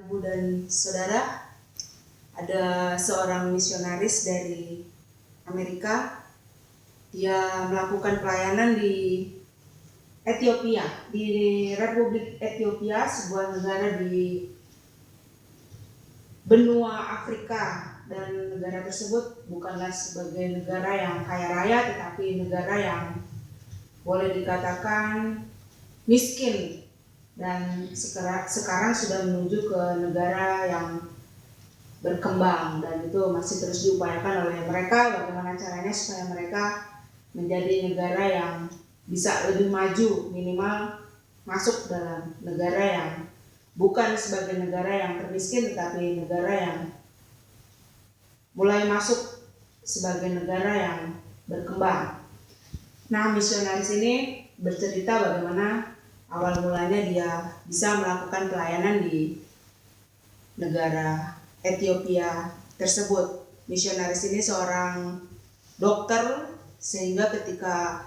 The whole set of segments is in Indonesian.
Ibu dan saudara, ada seorang misionaris dari Amerika. Dia melakukan pelayanan di Ethiopia, di Republik Ethiopia, sebuah negara di benua Afrika, dan negara tersebut bukanlah sebagai negara yang kaya raya, tetapi negara yang boleh dikatakan miskin, dan sekarang sudah menuju ke negara yang berkembang, dan itu masih terus diupayakan oleh mereka bagaimana caranya supaya mereka menjadi negara yang bisa lebih maju, minimal masuk dalam negara yang bukan sebagai negara yang termiskin, tetapi negara yang mulai masuk sebagai negara yang berkembang. Nah, misionaris ini bercerita bagaimana awal mulanya dia bisa melakukan pelayanan di negara Ethiopia tersebut. Misionaris ini seorang dokter, sehingga ketika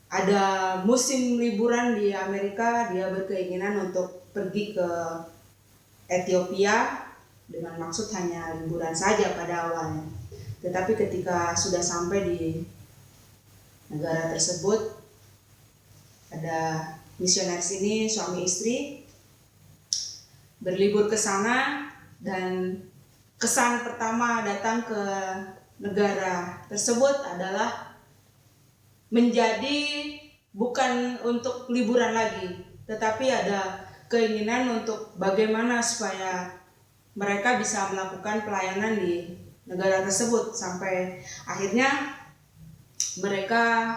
ada musim liburan di Amerika, dia berkeinginan untuk pergi ke Ethiopia dengan maksud hanya liburan saja pada awalnya. Tetapi ketika sudah sampai di negara tersebut, ada misionaris ini suami istri berlibur ke sana, dan kesan pertama datang ke negara tersebut adalah menjadi bukan untuk liburan lagi, tetapi ada keinginan untuk bagaimana supaya mereka bisa melakukan pelayanan di negara tersebut, sampai akhirnya mereka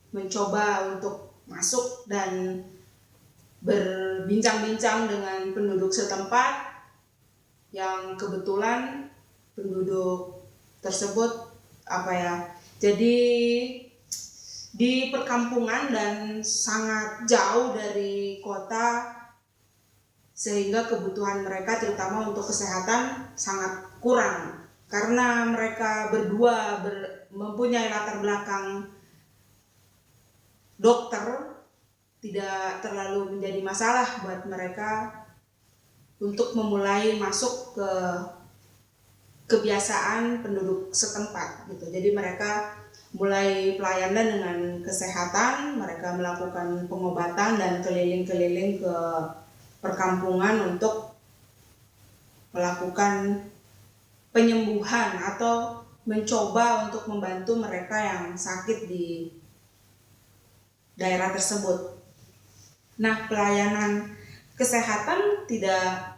mencoba untuk masuk dan berbincang-bincang dengan penduduk setempat, yang kebetulan penduduk tersebut jadi di perkampungan dan sangat jauh dari kota, sehingga kebutuhan mereka terutama untuk kesehatan sangat kurang. Karena mereka berdua mempunyai latar belakang dokter, tidak terlalu menjadi masalah buat mereka untuk memulai masuk ke kebiasaan penduduk setempat gitu. Jadi mereka mulai pelayanan dengan kesehatan, mereka melakukan pengobatan dan keliling-keliling ke perkampungan untuk melakukan penyembuhan atau mencoba untuk membantu mereka yang sakit di daerah tersebut. Nah, pelayanan kesehatan tidak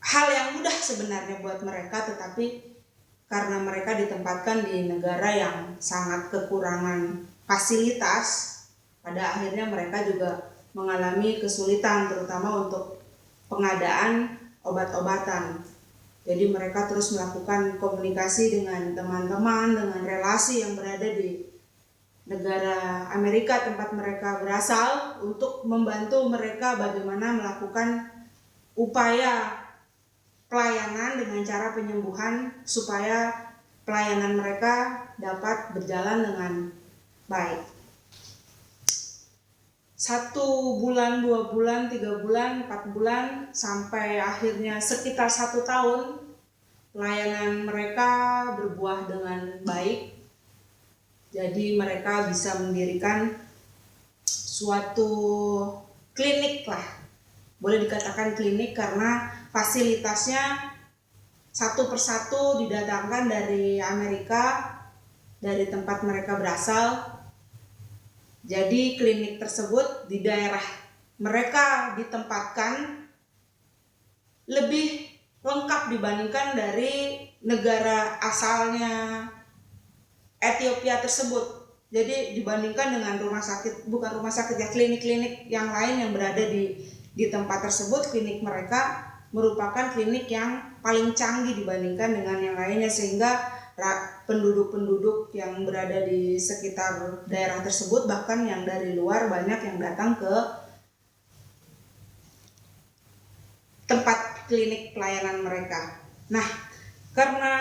hal yang mudah sebenarnya buat mereka, tetapi karena mereka ditempatkan di negara yang sangat kekurangan fasilitas, pada akhirnya mereka juga mengalami kesulitan terutama untuk pengadaan obat-obatan. Jadi mereka terus melakukan komunikasi dengan teman-teman, dengan relasi yang berada di negara Amerika tempat mereka berasal, untuk membantu mereka bagaimana melakukan upaya pelayanan dengan cara penyembuhan supaya pelayanan mereka dapat berjalan dengan baik. 1 bulan, 2 bulan, 3 bulan, 4 bulan, sampai akhirnya sekitar 1 tahun pelayanan mereka berbuah dengan baik. Jadi mereka bisa mendirikan suatu klinik lah, boleh dikatakan klinik, karena fasilitasnya satu persatu didatangkan dari Amerika, dari tempat mereka berasal. Jadi klinik tersebut di daerah mereka ditempatkan lebih lengkap dibandingkan dari negara asalnya Ethiopia tersebut. Jadi dibandingkan dengan klinik-klinik yang lain yang berada di tempat tersebut, klinik mereka merupakan klinik yang paling canggih dibandingkan dengan yang lainnya, sehingga penduduk-penduduk yang berada di sekitar daerah tersebut, bahkan yang dari luar, banyak yang datang ke tempat klinik pelayanan mereka. Nah, karena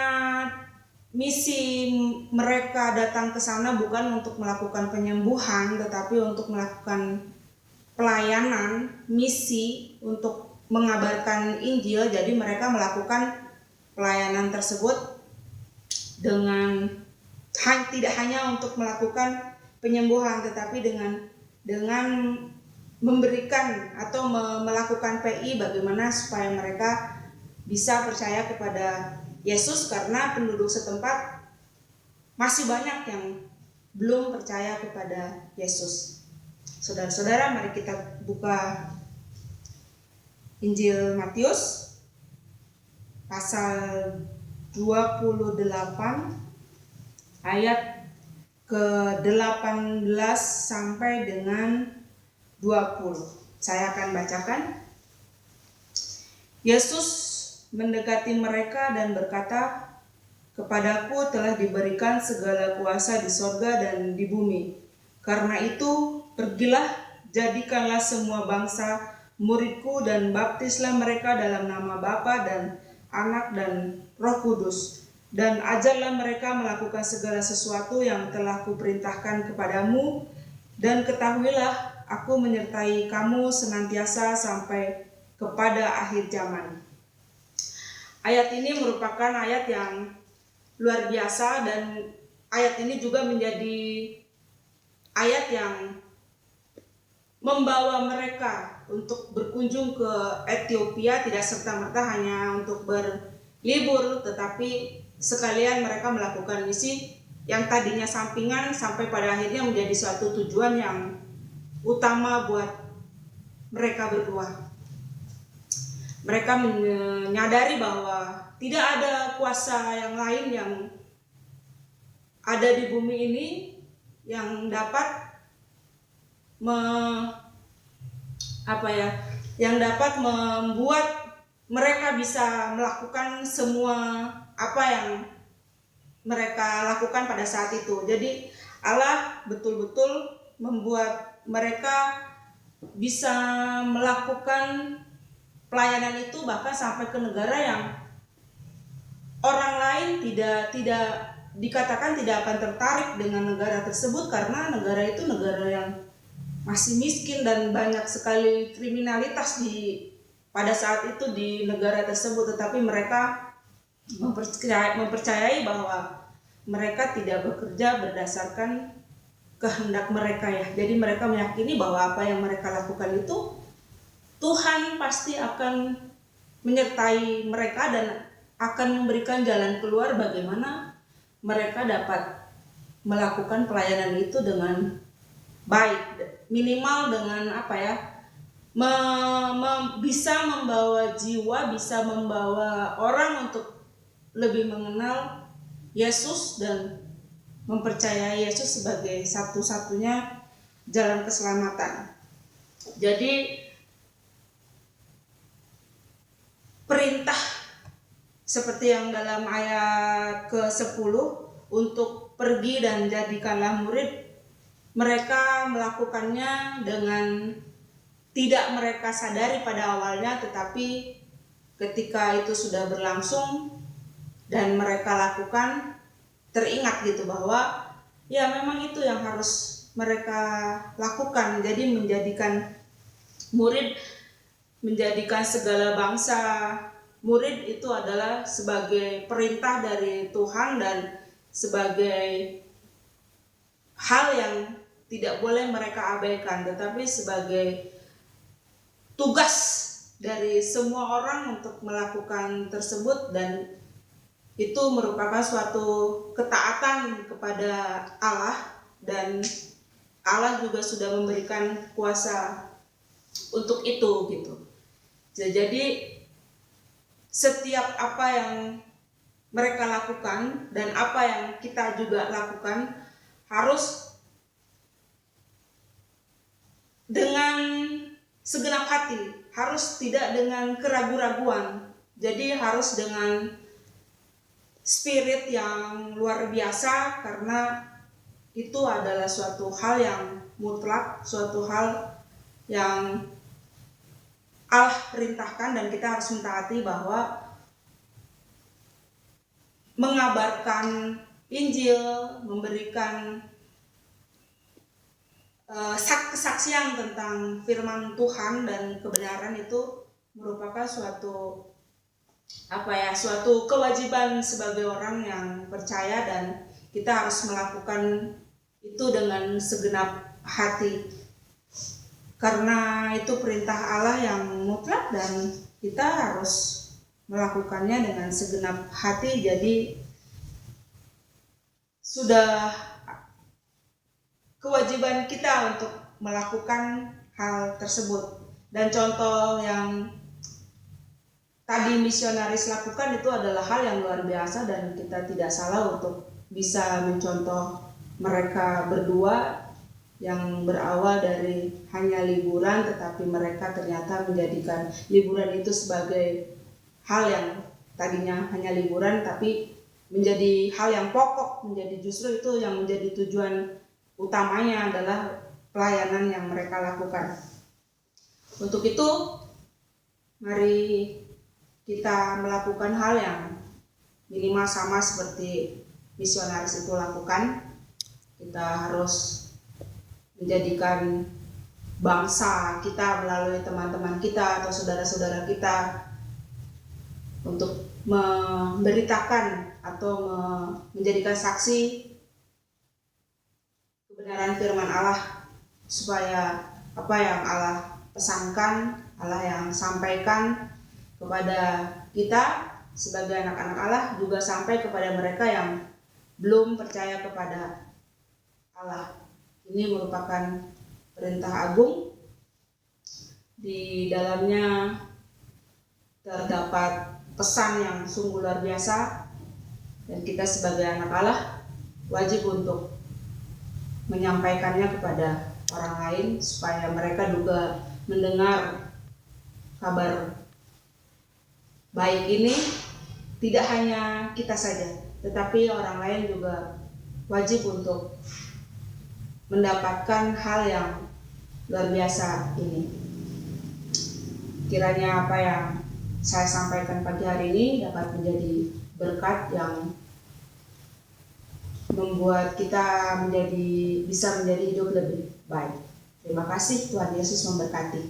misi mereka datang ke sana bukan untuk melakukan penyembuhan, tetapi untuk melakukan pelayanan, misi untuk mengabarkan Injil. Jadi mereka melakukan pelayanan tersebut dengan tidak hanya untuk melakukan penyembuhan, tetapi dengan memberikan atau melakukan PI bagaimana supaya mereka bisa percaya kepada Yesus, karena penduduk setempat masih banyak yang belum percaya kepada Yesus. Saudara-saudara, mari kita buka Injil Matius pasal 28 ayat ke-18 sampai dengan 20. Saya akan bacakan. Yesus mendekati mereka dan berkata, "Kepadaku telah diberikan segala kuasa di sorga dan di bumi. Karena itu, pergilah, jadikanlah semua bangsa muridku dan baptislah mereka dalam nama Bapa dan Anak dan Roh Kudus. Dan ajarlah mereka melakukan segala sesuatu yang telah kuperintahkan kepadamu. Dan ketahuilah, aku menyertai kamu senantiasa sampai kepada akhir zaman." Ayat ini merupakan ayat yang luar biasa, dan ayat ini juga menjadi ayat yang membawa mereka untuk berkunjung ke Ethiopia, tidak serta-merta hanya untuk berlibur, tetapi sekalian mereka melakukan misi yang tadinya sampingan sampai pada akhirnya menjadi suatu tujuan yang utama buat mereka berdua. Mereka menyadari bahwa tidak ada kuasa yang lain yang ada di bumi ini yang dapat membuat mereka bisa melakukan semua apa yang mereka lakukan pada saat itu. Jadi Allah betul-betul membuat mereka bisa melakukan pelayanan itu bahkan sampai ke negara yang orang lain tidak dikatakan tidak akan tertarik dengan negara tersebut, karena negara itu negara yang masih miskin dan banyak sekali kriminalitas pada saat itu di negara tersebut. Tetapi mereka mempercayai bahwa mereka tidak bekerja berdasarkan kehendak mereka ya. Jadi mereka meyakini bahwa apa yang mereka lakukan itu Tuhan pasti akan menyertai mereka dan akan memberikan jalan keluar bagaimana mereka dapat melakukan pelayanan itu dengan baik, minimal dengan bisa membawa jiwa, bisa membawa orang untuk lebih mengenal Yesus dan mempercayai Yesus sebagai satu-satunya jalan keselamatan. Jadi perintah seperti yang dalam ayat ke-10 untuk pergi dan jadikanlah murid, mereka melakukannya dengan tidak mereka sadari pada awalnya, tetapi ketika itu sudah berlangsung dan mereka lakukan, teringat gitu bahwa ya memang itu yang harus mereka lakukan. Jadi menjadikan murid, menjadikan segala bangsa murid itu adalah sebagai perintah dari Tuhan dan sebagai hal yang tidak boleh mereka abaikan, tetapi sebagai tugas dari semua orang untuk melakukan tersebut. Dan itu merupakan suatu ketaatan kepada Allah, dan Allah juga sudah memberikan kuasa untuk itu gitu. Jadi setiap apa yang mereka lakukan dan apa yang kita juga lakukan harus dengan segenap hati, harus tidak dengan keraguan-raguan. Jadi harus dengan spirit yang luar biasa, karena itu adalah suatu hal yang mutlak, suatu hal yang Allah perintahkan, dan kita harus mentaati bahwa mengabarkan Injil, memberikan kesaksian tentang firman Tuhan dan kebenaran itu merupakan suatu kewajiban sebagai orang yang percaya, dan kita harus melakukan itu dengan segenap hati, karena itu perintah Allah yang mutlak dan kita harus melakukannya dengan segenap hati. Jadi sudah kewajiban kita untuk melakukan hal tersebut. Dan contoh yang tadi misionaris lakukan itu adalah hal yang luar biasa, dan kita tidak salah untuk bisa mencontoh mereka berdua yang berawal dari hanya liburan, tetapi mereka ternyata menjadikan liburan itu sebagai hal yang tadinya hanya liburan tapi menjadi hal yang pokok, menjadi justru itu yang menjadi tujuan utamanya adalah pelayanan yang mereka lakukan. Untuk itu, mari kita melakukan hal yang minimal sama seperti misionaris itu lakukan. Kita harus menjadikan bangsa kita melalui teman-teman kita atau saudara-saudara kita untuk memberitakan atau menjadikan saksi kebenaran firman Allah, supaya apa yang Allah pesankan, Allah yang sampaikan kepada kita sebagai anak-anak Allah juga sampai kepada mereka yang belum percaya kepada Allah. Ini merupakan perintah agung, di dalamnya terdapat pesan yang sungguh luar biasa, dan kita sebagai anak Allah wajib untuk menyampaikannya kepada orang lain supaya mereka juga mendengar kabar baik ini. Tidak hanya kita saja, tetapi orang lain juga wajib untuk mendapatkan hal yang luar biasa ini. Kiranya apa yang saya sampaikan pagi hari ini dapat menjadi berkat yang membuat kita bisa menjadi hidup lebih baik. Terima kasih, Tuhan Yesus memberkati.